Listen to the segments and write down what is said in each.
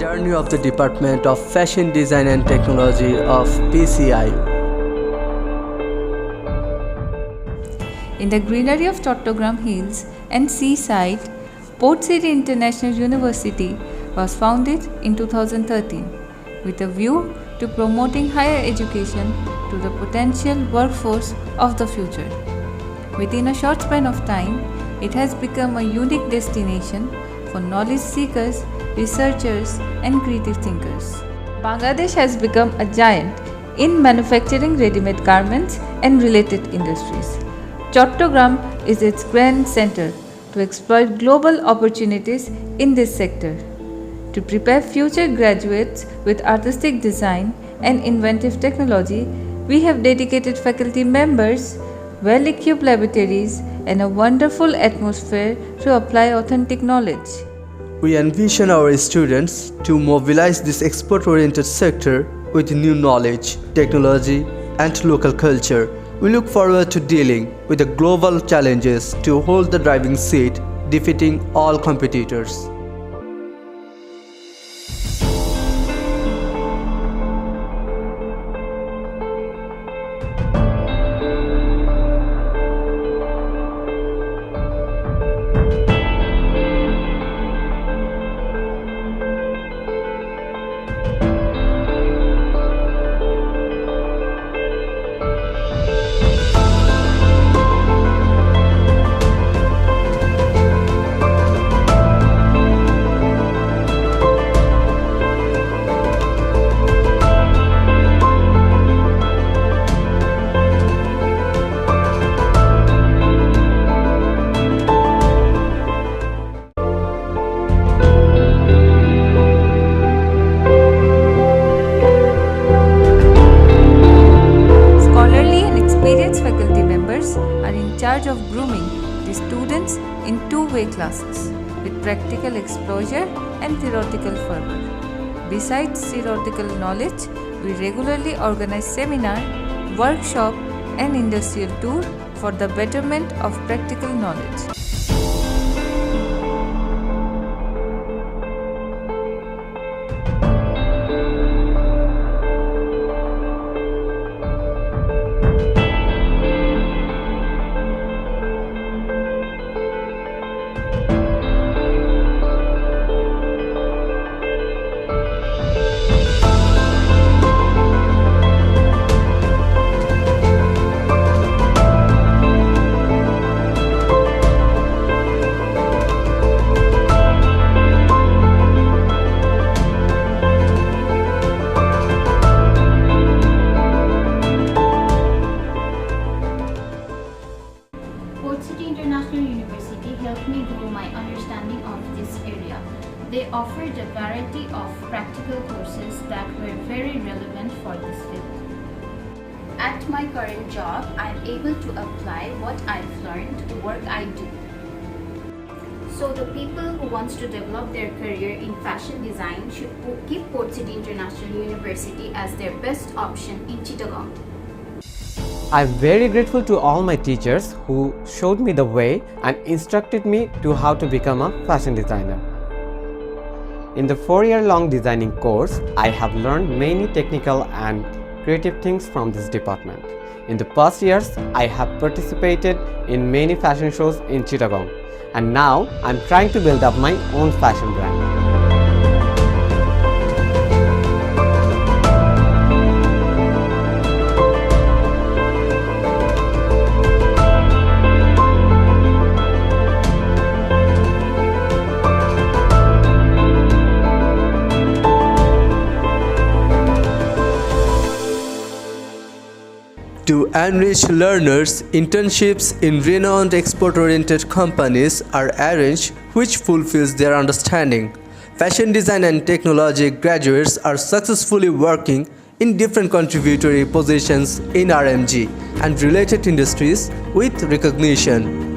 journey of the Department of Fashion Design and Technology of PCIU. In the greenery of Chattogram Hills and seaside, Port City International University was founded in 2013 with a view to promoting higher education to the potential workforce of the future. Within a short span of time, it has become a unique destination for knowledge seekers, researchers, and creative thinkers. Bangladesh has become a giant in manufacturing ready-made garments and related industries. Chattogram is its grand center to exploit global opportunities in this sector. To prepare future graduates with artistic design and inventive technology, we have dedicated faculty members, well-equipped laboratories, and a wonderful atmosphere to apply authentic knowledge. We envision our students to mobilize this export-oriented sector with new knowledge, technology, and local culture. We look forward to dealing with the global challenges to hold the driving seat, defeating all competitors. Faculty members are in charge of grooming the students in two-way classes with practical exposure and theoretical fervor. Besides theoretical knowledge, we regularly organize seminar, workshop, and industrial tour for the betterment of practical knowledge. Helped me grow my understanding of this area. They offered a variety of practical courses that were very relevant for this field. At my current job, I am able to apply what I've learned to the work I do. So the people who want to develop their career in fashion design should keep Port City International University as their best option in Chittagong. I'm very grateful to all my teachers who showed me the way and instructed me to how to become a fashion designer. In the 4-year-long designing course, I have learned many technical and creative things from this department. In the past years, I have participated in many fashion shows in Chittagong, and now I'm trying to build up my own fashion brand. To enrich learners, internships in renowned export-oriented companies are arranged which fulfills their understanding. Fashion design and technology graduates are successfully working in different contributory positions in RMG and related industries with recognition.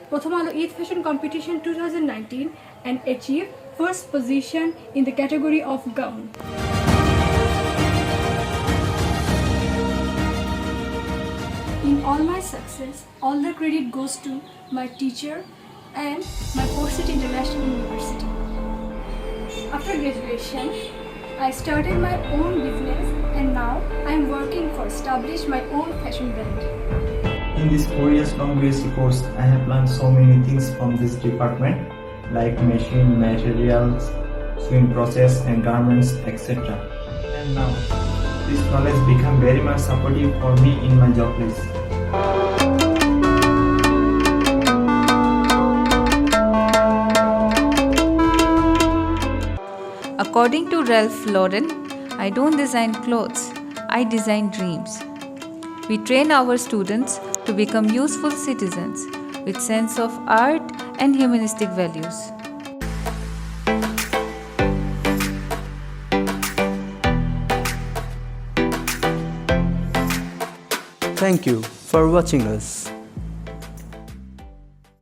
Prothom Alo Eid Fashion Competition 2019 and achieved first position in the category of gown. In all my success, all the credit goes to my teacher and my Port City International University. After graduation, I started my own business and now I am working for establish my own fashion brand. In this 4 years long BSc course, I have learned so many things from this department like machine, materials, sewing process and garments, etc. And now, this knowledge become very much supportive for me in my job place. According to Ralph Lauren, I don't design clothes, I design dreams. We train our students to become useful citizens with sense of art and humanistic values. Thank you for watching us.